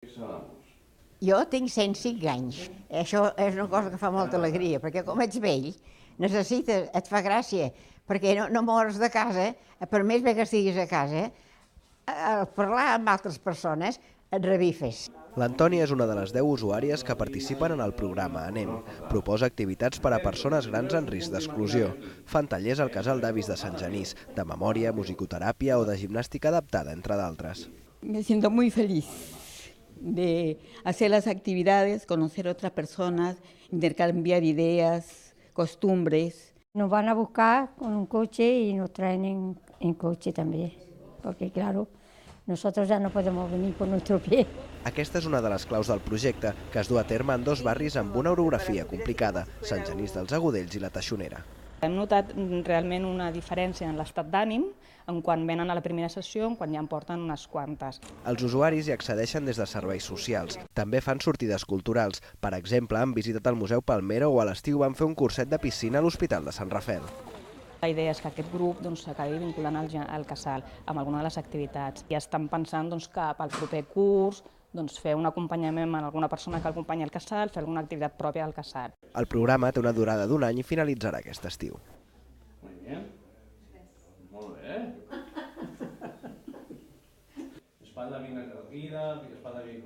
Jo tinc 105 anys. Això és una cosa que fa molta alegria, perquè com ets vell, necessites, et fa gràcia, perquè no mors de casa, per més bé que estiguis a casa, al parlar amb altres persones et revifes. L'Antònia és una de les 10 usuàries que participen en el programa Anem. Proposa activitats per a persones grans en risc d'exclusió. Fan tallers al casal d'avis de Sant Genís, de memòria, musicoteràpia o de gimnàstica adaptada, entre d'altres. Me siento muy feliz de hacer las actividades, conocer otras personas, intercambiar ideas, costumbres. Nos van a buscar con un coche y nos traen en coche también, porque claro, nosotros ya no podemos venir por nuestro pie. Aquesta és una de les claus del projecte, que es du a terme en 2 barris amb una orografia complicada, Sant Genís dels Agudells i la Teixonera. Hem notat realment una diferència en l'estat d'ànim en quan venen a la primera sessió, en quan ja en porten unes quantes. Els usuaris hi accedeixen des de serveis socials. També fan sortides culturals. Per exemple, han visitat el Museu Palmera o a l'estiu van fer un curset de piscina a l'Hospital de Sant Rafel. La idea és que aquest grup s'acabi vinculant al casal amb alguna de les activitats. I estan pensant que pel proper curs fer un acompanyament amb alguna persona que acompanyi el casal, fer alguna activitat pròpia del casal. El programa té una durada d'1 any i finalitzarà aquest estiu. Molt bé. Espalda bien erguida, espalda bien